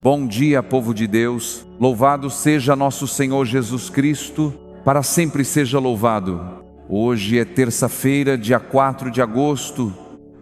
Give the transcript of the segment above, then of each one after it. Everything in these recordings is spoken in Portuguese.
Bom dia, povo de Deus. Louvado seja nosso Senhor Jesus Cristo, para sempre seja louvado. Hoje é terça-feira, dia 4 de agosto.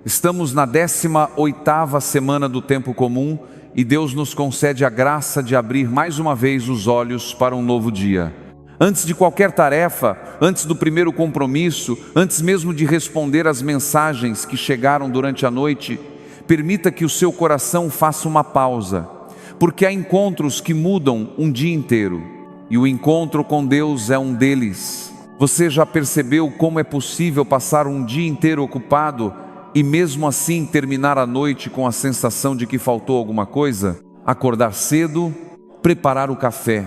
Estamos na 18ª semana do tempo comum e Deus nos concede a graça de abrir mais uma vez os olhos para um novo dia. Antes de qualquer tarefa, antes do primeiro compromisso, antes mesmo de responder às mensagens que chegaram durante a noite, permita que o seu coração faça uma pausa. Porque há encontros que mudam um dia inteiro, e o encontro com Deus é um deles. Você já percebeu como é possível passar um dia inteiro ocupado e mesmo assim terminar a noite com a sensação de que faltou alguma coisa? Acordar cedo, preparar o café,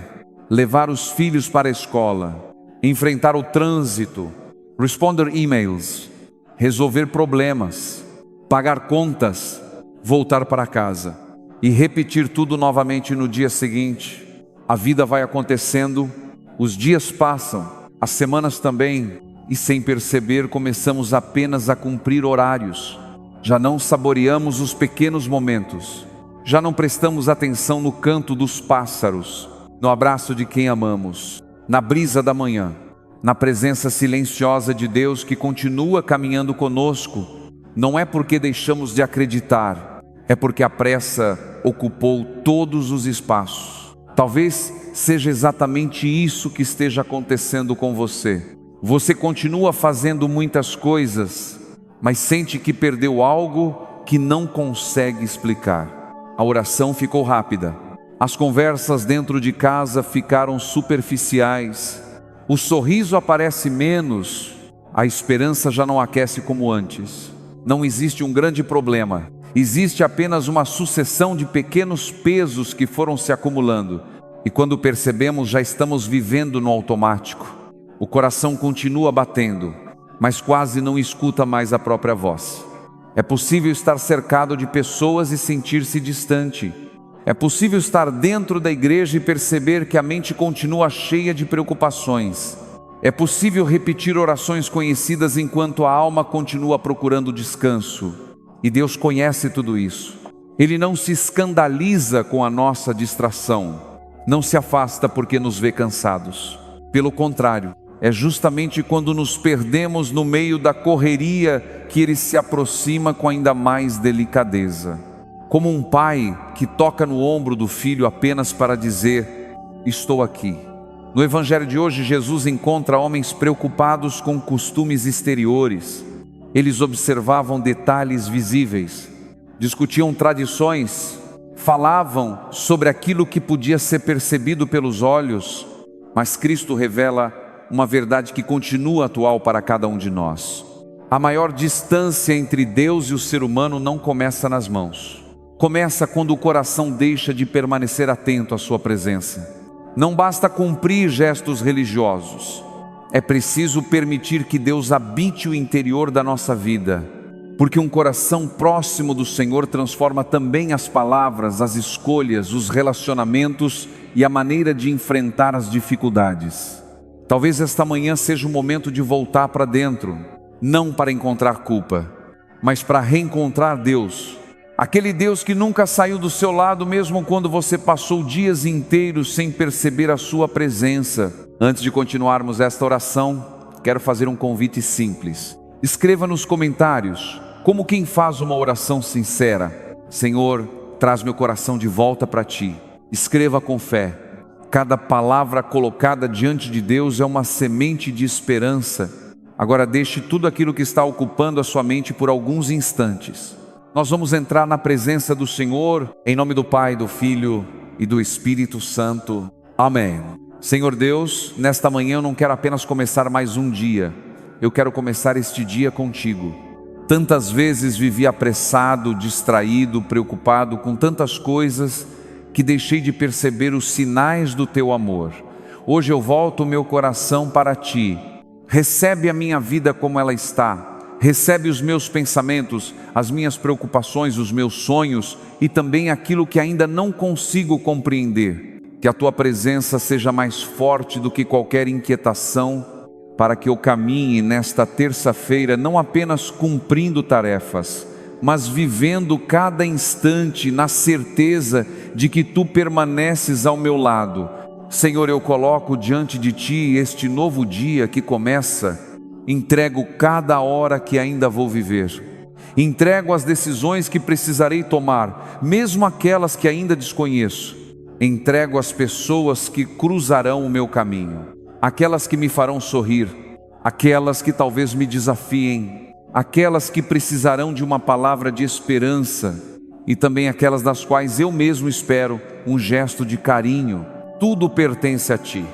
levar os filhos para a escola, enfrentar o trânsito, responder e-mails, resolver problemas, pagar contas, voltar para casa e repetir tudo novamente no dia seguinte. A vida vai acontecendo, os dias passam, as semanas também, e sem perceber começamos apenas a cumprir horários. Já não saboreamos os pequenos momentos, já não prestamos atenção no canto dos pássaros, no abraço de quem amamos, na brisa da manhã, na presença silenciosa de Deus que continua caminhando conosco. Não é porque deixamos de acreditar, é porque a pressa ocupou todos os espaços. Talvez seja exatamente isso que esteja acontecendo com você. Você continua fazendo muitas coisas, mas sente que perdeu algo que não consegue explicar. A oração ficou rápida, as conversas dentro de casa ficaram superficiais, o sorriso aparece menos, a esperança já não aquece como antes. Não existe um grande problema. Existe apenas uma sucessão de pequenos pesos que foram se acumulando. E quando percebemos, já estamos vivendo no automático. O coração continua batendo, mas quase não escuta mais a própria voz. É possível estar cercado de pessoas e sentir-se distante. É possível estar dentro da igreja e perceber que a mente continua cheia de preocupações. É possível repetir orações conhecidas enquanto a alma continua procurando descanso. E Deus conhece tudo isso. Ele não se escandaliza com a nossa distração. Não se afasta porque nos vê cansados. Pelo contrário, é justamente quando nos perdemos no meio da correria que Ele se aproxima com ainda mais delicadeza. Como um pai que toca no ombro do filho apenas para dizer: estou aqui. No Evangelho de hoje, Jesus encontra homens preocupados com costumes exteriores. Eles observavam detalhes visíveis, discutiam tradições, falavam sobre aquilo que podia ser percebido pelos olhos, mas Cristo revela uma verdade que continua atual para cada um de nós. A maior distância entre Deus e o ser humano não começa nas mãos. Começa quando o coração deixa de permanecer atento à sua presença. Não basta cumprir gestos religiosos. É preciso permitir que Deus habite o interior da nossa vida, porque um coração próximo do Senhor transforma também as palavras, as escolhas, os relacionamentos e a maneira de enfrentar as dificuldades. Talvez esta manhã seja o momento de voltar para dentro, não para encontrar culpa, mas para reencontrar Deus. Aquele Deus que nunca saiu do seu lado, mesmo quando você passou dias inteiros sem perceber a sua presença. Antes de continuarmos esta oração, quero fazer um convite simples. Escreva nos comentários, como quem faz uma oração sincera: Senhor, traz meu coração de volta para Ti. Escreva com fé. Cada palavra colocada diante de Deus é uma semente de esperança. Agora deixe tudo aquilo que está ocupando a sua mente por alguns instantes. Nós vamos entrar na presença do Senhor, em nome do Pai, do Filho e do Espírito Santo. Amém. Senhor Deus, nesta manhã eu não quero apenas começar mais um dia, eu quero começar este dia contigo. Tantas vezes vivi apressado, distraído, preocupado com tantas coisas, que deixei de perceber os sinais do teu amor. Hoje eu volto o meu coração para ti. Recebe a minha vida como ela está. Recebe os meus pensamentos, as minhas preocupações, os meus sonhos e também aquilo que ainda não consigo compreender. Que a Tua presença seja mais forte do que qualquer inquietação, para que eu caminhe nesta terça-feira não apenas cumprindo tarefas, mas vivendo cada instante na certeza de que Tu permaneces ao meu lado. Senhor, eu coloco diante de Ti este novo dia que começa, entrego cada hora que ainda vou viver, entrego as decisões que precisarei tomar, mesmo aquelas que ainda desconheço, entrego as pessoas que cruzarão o meu caminho, aquelas que me farão sorrir, aquelas que talvez me desafiem, aquelas que precisarão de uma palavra de esperança e também aquelas das quais eu mesmo espero um gesto de carinho. Tudo pertence a Ti.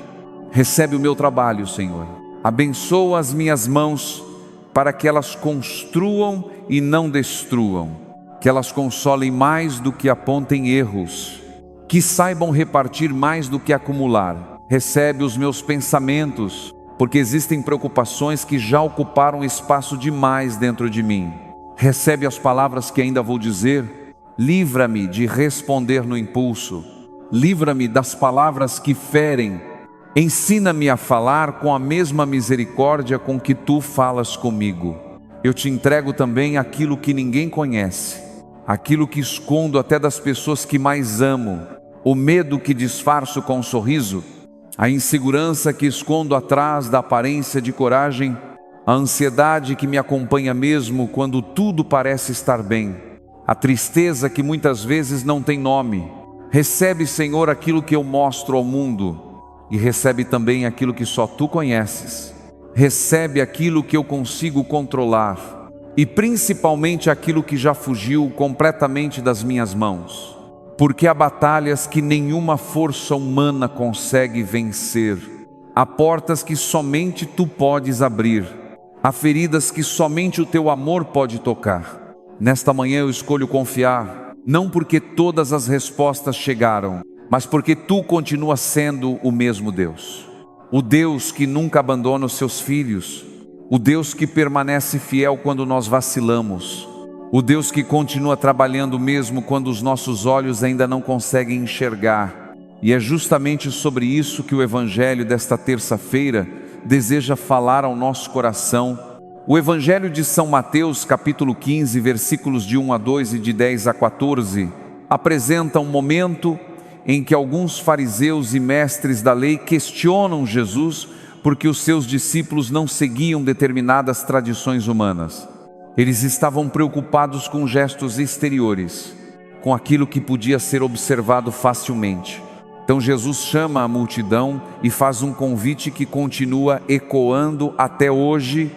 Recebe o meu trabalho, Senhor. Abençoa as minhas mãos para que elas construam e não destruam, que elas consolem mais do que apontem erros, que saibam repartir mais do que acumular. Recebe os meus pensamentos, porque existem preocupações que já ocuparam espaço demais dentro de mim. Recebe as palavras que ainda vou dizer. Livra-me de responder no impulso. Livra-me das palavras que ferem. Ensina-me a falar com a mesma misericórdia com que Tu falas comigo. Eu Te entrego também aquilo que ninguém conhece, aquilo que escondo até das pessoas que mais amo, o medo que disfarço com um sorriso, a insegurança que escondo atrás da aparência de coragem, a ansiedade que me acompanha mesmo quando tudo parece estar bem, a tristeza que muitas vezes não tem nome. Recebe, Senhor, aquilo que eu mostro ao mundo e recebe também aquilo que só Tu conheces. Recebe aquilo que eu consigo controlar e principalmente aquilo que já fugiu completamente das minhas mãos. Porque há batalhas que nenhuma força humana consegue vencer, há portas que somente Tu podes abrir, há feridas que somente o Teu amor pode tocar. Nesta manhã eu escolho confiar, não porque todas as respostas chegaram, mas porque Tu continuas sendo o mesmo Deus. O Deus que nunca abandona os Seus filhos, o Deus que permanece fiel quando nós vacilamos, o Deus que continua trabalhando mesmo quando os nossos olhos ainda não conseguem enxergar. E é justamente sobre isso que o Evangelho desta terça-feira deseja falar ao nosso coração. O Evangelho de São Mateus, capítulo 15, versículos de 1 a 2 e de 10 a 14, apresenta um momento em que alguns fariseus e mestres da lei questionam Jesus porque os seus discípulos não seguiam determinadas tradições humanas. Eles estavam preocupados com gestos exteriores, com aquilo que podia ser observado facilmente. Então Jesus chama a multidão e faz um convite que continua ecoando até hoje: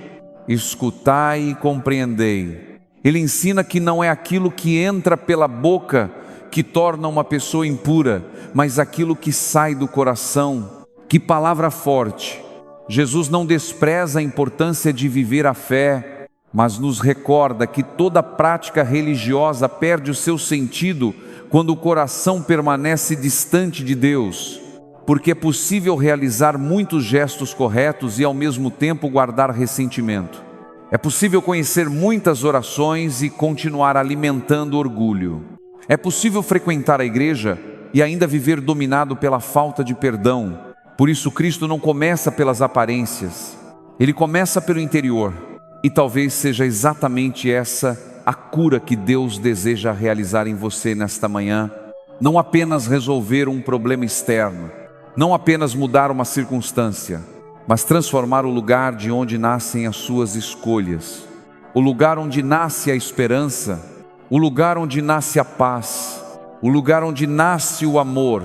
escutai e compreendei. Ele ensina que não é aquilo que entra pela boca que torna uma pessoa impura, mas aquilo que sai do coração. Que palavra forte! Jesus não despreza a importância de viver a fé, mas nos recorda que toda prática religiosa perde o seu sentido quando o coração permanece distante de Deus, porque é possível realizar muitos gestos corretos e ao mesmo tempo guardar ressentimento. É possível conhecer muitas orações e continuar alimentando orgulho. É possível frequentar a igreja e ainda viver dominado pela falta de perdão. Por isso Cristo não começa pelas aparências, Ele começa pelo interior. E talvez seja exatamente essa a cura que Deus deseja realizar em você nesta manhã. Não apenas resolver um problema externo, não apenas mudar uma circunstância, mas transformar o lugar de onde nascem as suas escolhas, o lugar onde nasce a esperança, o lugar onde nasce a paz, o lugar onde nasce o amor.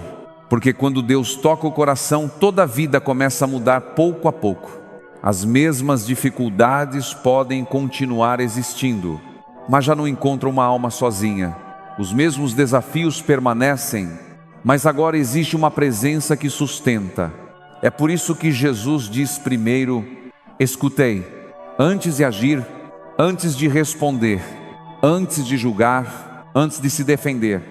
Porque quando Deus toca o coração, toda a vida começa a mudar pouco a pouco. As mesmas dificuldades podem continuar existindo, mas já não encontram uma alma sozinha. Os mesmos desafios permanecem, mas agora existe uma presença que sustenta. É por isso que Jesus diz primeiro: escutei, antes de agir, antes de responder, antes de julgar, antes de se defender.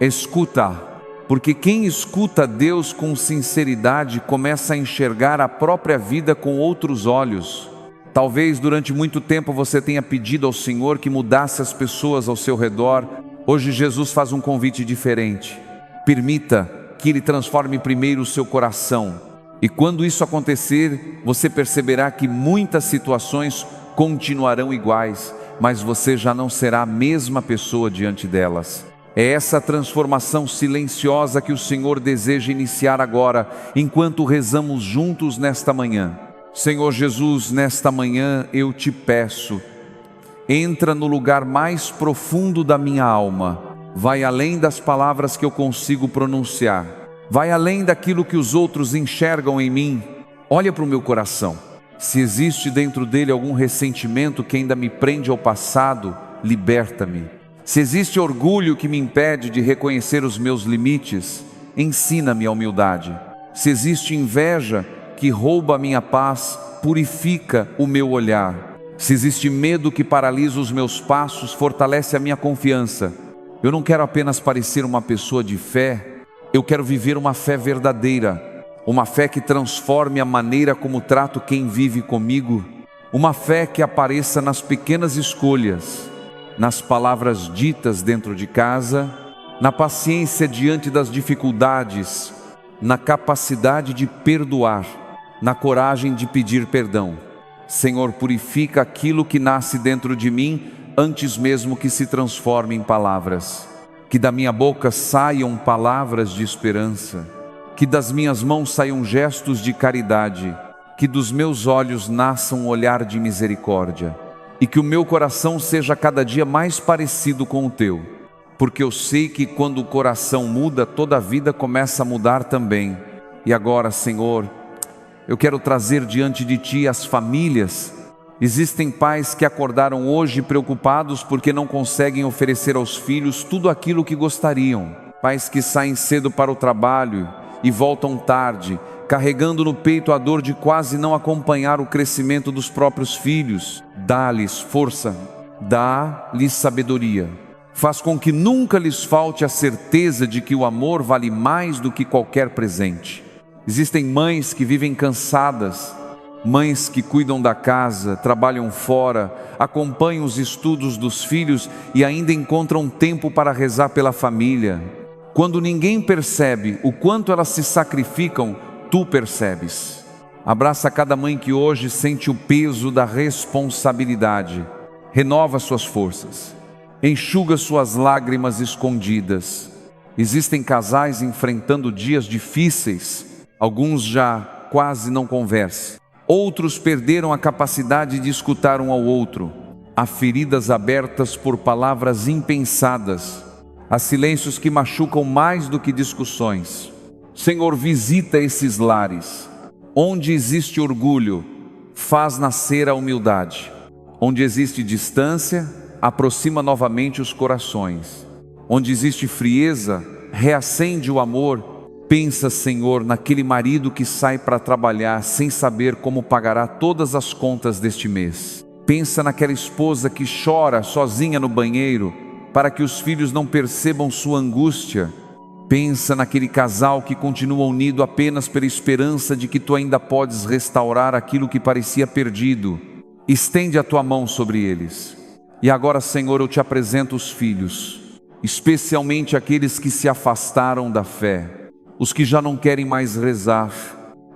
Escuta. Porque quem escuta Deus com sinceridade começa a enxergar a própria vida com outros olhos. Talvez durante muito tempo você tenha pedido ao Senhor que mudasse as pessoas ao seu redor. Hoje Jesus faz um convite diferente. Permita que Ele transforme primeiro o seu coração. E quando isso acontecer, você perceberá que muitas situações continuarão iguais, mas você já não será a mesma pessoa diante delas. É essa transformação silenciosa que o Senhor deseja iniciar agora, enquanto rezamos juntos nesta manhã. Senhor Jesus, nesta manhã eu te peço, entra no lugar mais profundo da minha alma, vai além das palavras que eu consigo pronunciar, vai além daquilo que os outros enxergam em mim. Olha para o meu coração. Se existe dentro dele algum ressentimento que ainda me prende ao passado, liberta-me. Se existe orgulho que me impede de reconhecer os meus limites, ensina-me a humildade. Se existe inveja que rouba a minha paz, purifica o meu olhar. Se existe medo que paralisa os meus passos, fortalece a minha confiança. Eu não quero apenas parecer uma pessoa de fé, eu quero viver uma fé verdadeira, uma fé que transforme a maneira como trato quem vive comigo, uma fé que apareça nas pequenas escolhas, nas palavras ditas dentro de casa, na paciência diante das dificuldades, na capacidade de perdoar, na coragem de pedir perdão. Senhor, purifica aquilo que nasce dentro de mim antes mesmo que se transforme em palavras. Que da minha boca saiam palavras de esperança, que das minhas mãos saiam gestos de caridade, que dos meus olhos nasça um olhar de misericórdia, e que o meu coração seja cada dia mais parecido com o teu, porque eu sei que quando o coração muda, toda a vida começa a mudar também. E agora, Senhor, eu quero trazer diante de Ti as famílias. Existem pais que acordaram hoje preocupados porque não conseguem oferecer aos filhos tudo aquilo que gostariam. Pais que saem cedo para o trabalho e voltam tarde, carregando no peito a dor de quase não acompanhar o crescimento dos próprios filhos. Dá-lhes força, dá-lhes sabedoria. Faz com que nunca lhes falte a certeza de que o amor vale mais do que qualquer presente. Existem mães que vivem cansadas, mães que cuidam da casa, trabalham fora, acompanham os estudos dos filhos e ainda encontram tempo para rezar pela família. Quando ninguém percebe o quanto elas se sacrificam, tu percebes. Abraça cada mãe que hoje sente o peso da responsabilidade. Renova suas forças. Enxuga suas lágrimas escondidas. Existem casais enfrentando dias difíceis. Alguns já quase não conversam. Outros perderam a capacidade de escutar um ao outro. Há feridas abertas por palavras impensadas. Há silêncios que machucam mais do que discussões. Senhor, visita esses lares. Onde existe orgulho, faz nascer a humildade. Onde existe distância, aproxima novamente os corações. Onde existe frieza, reacende o amor. Pensa, Senhor, naquele marido que sai para trabalhar sem saber como pagará todas as contas deste mês. Pensa naquela esposa que chora sozinha no banheiro para que os filhos não percebam sua angústia. Pensa naquele casal que continua unido apenas pela esperança de que tu ainda podes restaurar aquilo que parecia perdido. Estende a tua mão sobre eles. E agora, Senhor, eu te apresento os filhos, especialmente aqueles que se afastaram da fé, os que já não querem mais rezar,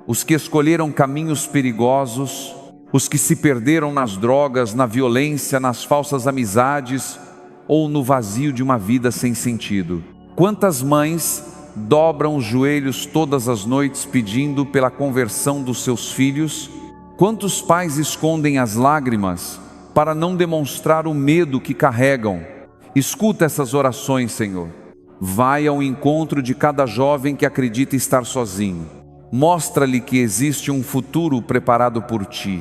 os que escolheram caminhos perigosos, os que se perderam nas drogas, na violência, nas falsas amizades ou no vazio de uma vida sem sentido. Quantas mães dobram os joelhos todas as noites pedindo pela conversão dos seus filhos? Quantos pais escondem as lágrimas para não demonstrar o medo que carregam? Escuta essas orações, Senhor. Vai ao encontro de cada jovem que acredita estar sozinho. Mostra-lhe que existe um futuro preparado por Ti,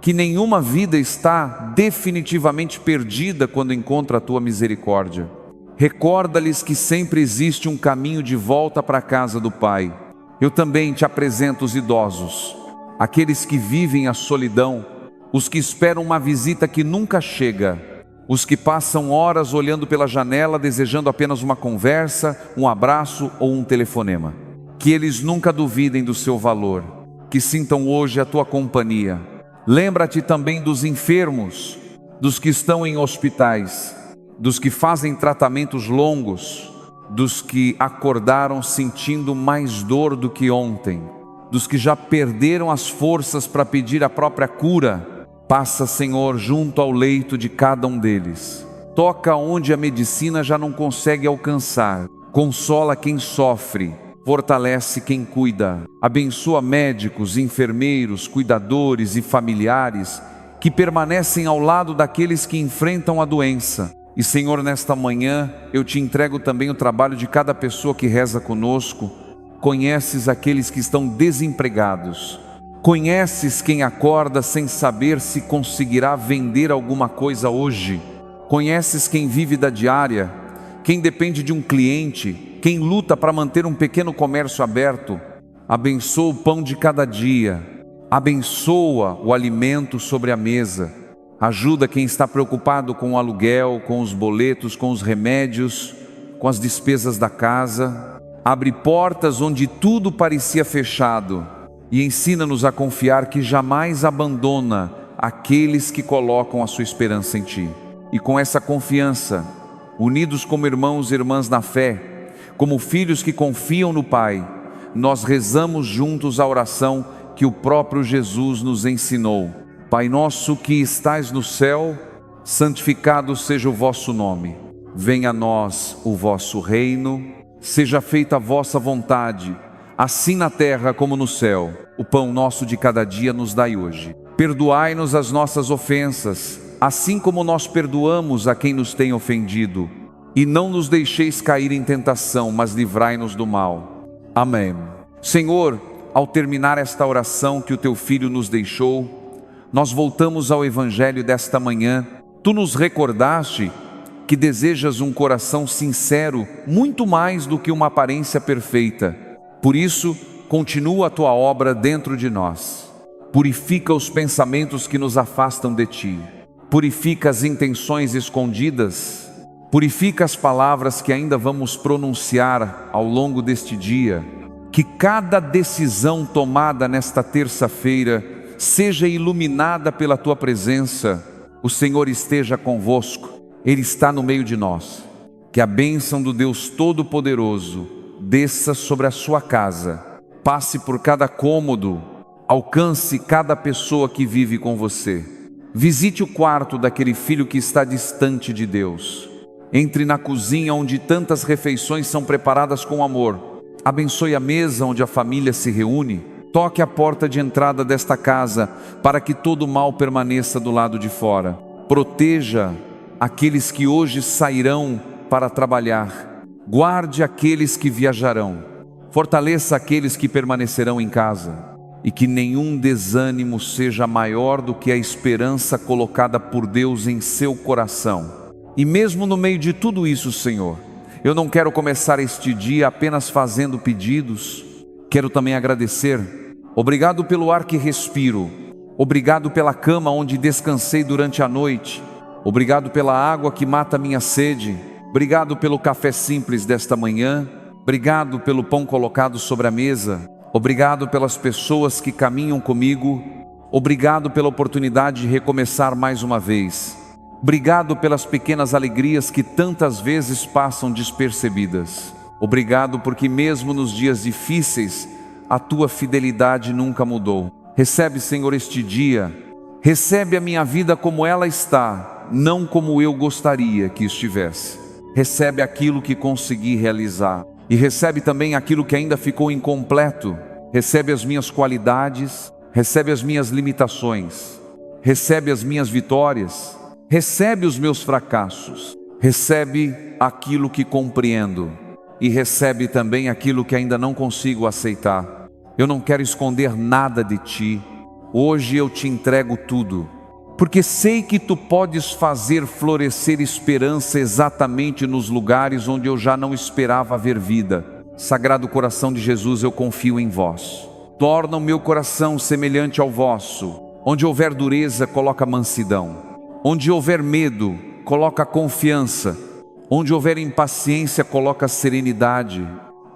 que nenhuma vida está definitivamente perdida quando encontra a Tua misericórdia. Recorda-lhes que sempre existe um caminho de volta para a casa do Pai. Eu também te apresento os idosos, aqueles que vivem a solidão, os que esperam uma visita que nunca chega, os que passam horas olhando pela janela desejando apenas uma conversa, um abraço ou um telefonema. Que eles nunca duvidem do seu valor, que sintam hoje a tua companhia. Lembra-te também dos enfermos, dos que estão em hospitais, dos que fazem tratamentos longos, dos que acordaram sentindo mais dor do que ontem, dos que já perderam as forças para pedir a própria cura. Passa, Senhor, junto ao leito de cada um deles. Toca onde a medicina já não consegue alcançar. Consola quem sofre, fortalece quem cuida. Abençoa médicos, enfermeiros, cuidadores e familiares que permanecem ao lado daqueles que enfrentam a doença. E, Senhor, nesta manhã eu te entrego também o trabalho de cada pessoa que reza conosco. Conheces aqueles que estão desempregados. Conheces quem acorda sem saber se conseguirá vender alguma coisa hoje. Conheces quem vive da diária, quem depende de um cliente, quem luta para manter um pequeno comércio aberto. Abençoa o pão de cada dia. Abençoa o alimento sobre a mesa. Ajuda quem está preocupado com o aluguel, com os boletos, com os remédios, com as despesas da casa. Abre portas onde tudo parecia fechado e ensina-nos a confiar que jamais abandona aqueles que colocam a sua esperança em Ti. E com essa confiança, unidos como irmãos e irmãs na fé, como filhos que confiam no Pai, nós rezamos juntos a oração que o próprio Jesus nos ensinou. Pai nosso que estais no céu, santificado seja o vosso nome. Venha a nós o vosso reino, seja feita a vossa vontade, assim na terra como no céu. O pão nosso de cada dia nos dai hoje. Perdoai-nos as nossas ofensas, assim como nós perdoamos a quem nos tem ofendido. E não nos deixeis cair em tentação, mas livrai-nos do mal. Amém. Senhor, ao terminar esta oração que o Teu Filho nos deixou, nós voltamos ao Evangelho desta manhã. Tu nos recordaste que desejas um coração sincero, muito mais do que uma aparência perfeita. Por isso, continua a Tua obra dentro de nós. Purifica os pensamentos que nos afastam de Ti. Purifica as intenções escondidas. Purifica as palavras que ainda vamos pronunciar ao longo deste dia. Que cada decisão tomada nesta terça-feira seja iluminada pela Tua presença. O Senhor esteja convosco, Ele está no meio de nós. Que a bênção do Deus Todo-Poderoso desça sobre a sua casa, passe por cada cômodo, alcance cada pessoa que vive com você. Visite o quarto daquele filho que está distante de Deus. Entre na cozinha onde tantas refeições são preparadas com amor. Abençoe a mesa onde a família se reúne. Toque a porta de entrada desta casa para que todo mal permaneça do lado de fora. Proteja aqueles que hoje sairão para trabalhar. Guarde aqueles que viajarão. Fortaleça aqueles que permanecerão em casa. E que nenhum desânimo seja maior do que a esperança colocada por Deus em seu coração. E mesmo no meio de tudo isso, Senhor, eu não quero começar este dia apenas fazendo pedidos. Quero também agradecer. Obrigado pelo ar que respiro. Obrigado pela cama onde descansei durante a noite. Obrigado pela água que mata a minha sede. Obrigado pelo café simples desta manhã. Obrigado pelo pão colocado sobre a mesa. Obrigado pelas pessoas que caminham comigo. Obrigado pela oportunidade de recomeçar mais uma vez. Obrigado pelas pequenas alegrias que tantas vezes passam despercebidas. Obrigado porque mesmo nos dias difíceis, a Tua fidelidade nunca mudou. Recebe, Senhor, este dia. Recebe a minha vida como ela está, não como eu gostaria que estivesse. Recebe aquilo que consegui realizar. E recebe também aquilo que ainda ficou incompleto. Recebe as minhas qualidades. Recebe as minhas limitações. Recebe as minhas vitórias. Recebe os meus fracassos. Recebe aquilo que compreendo. E recebe também aquilo que ainda não consigo aceitar. Eu não quero esconder nada de Ti. Hoje eu Te entrego tudo. Porque sei que Tu podes fazer florescer esperança exatamente nos lugares onde eu já não esperava ver vida. Sagrado coração de Jesus, eu confio em Vós. Torna o meu coração semelhante ao vosso. Onde houver dureza, coloca mansidão. Onde houver medo, coloca confiança. Onde houver impaciência, coloca serenidade.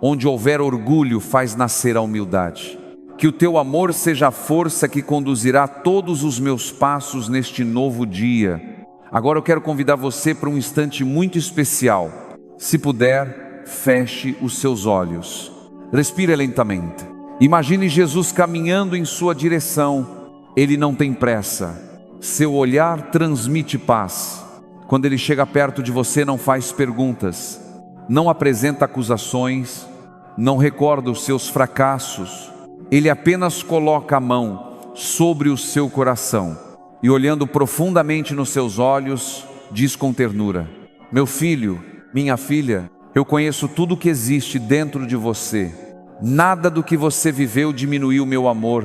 Onde houver orgulho, faz nascer a humildade. Que o Teu amor seja a força que conduzirá todos os meus passos neste novo dia. Agora eu quero convidar você para um instante muito especial. Se puder, feche os seus olhos. Respire lentamente. Imagine Jesus caminhando em sua direção. Ele não tem pressa. Seu olhar transmite paz. Quando Ele chega perto de você, não faz perguntas, não apresenta acusações, não recorda os seus fracassos. Ele apenas coloca a mão sobre o seu coração e, olhando profundamente nos seus olhos, diz com ternura: meu filho, minha filha, eu conheço tudo o que existe dentro de você. Nada do que você viveu diminuiu o meu amor.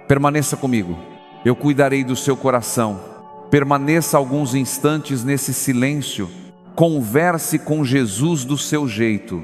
Permaneça comigo, eu cuidarei do seu coração. Permaneça alguns instantes nesse silêncio. Converse com Jesus do seu jeito.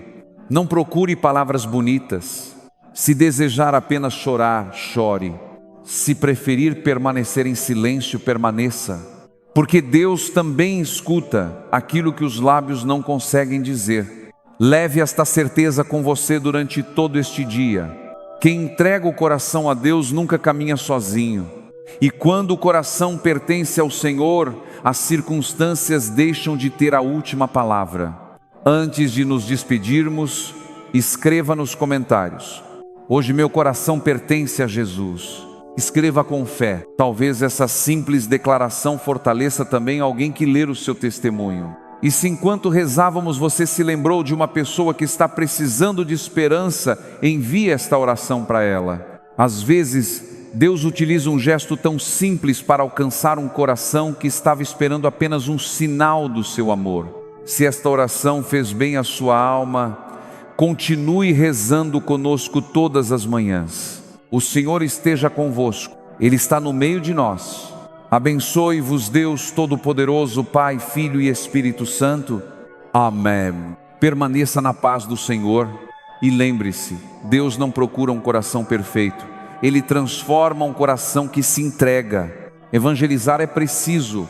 Não procure palavras bonitas. Se desejar apenas chorar, chore. Se preferir permanecer em silêncio, permaneça. Porque Deus também escuta aquilo que os lábios não conseguem dizer. Leve esta certeza com você durante todo este dia. Quem entrega o coração a Deus nunca caminha sozinho. E quando o coração pertence ao Senhor, as circunstâncias deixam de ter a última palavra. Antes de nos despedirmos, escreva nos comentários: hoje meu coração pertence a Jesus. Escreva com fé. Talvez essa simples declaração fortaleça também alguém que ler o seu testemunho. E se enquanto rezávamos você se lembrou de uma pessoa que está precisando de esperança, envie esta oração para ela. Às vezes, Deus utiliza um gesto tão simples para alcançar um coração que estava esperando apenas um sinal do seu amor. Se esta oração fez bem à sua alma, continue rezando conosco todas as manhãs. O Senhor esteja convosco, Ele está no meio de nós. Abençoe-vos Deus Todo-Poderoso, Pai, Filho e Espírito Santo. Amém. Permaneça na paz do Senhor e lembre-se, Deus não procura um coração perfeito. Ele transforma um coração que se entrega. Evangelizar é preciso,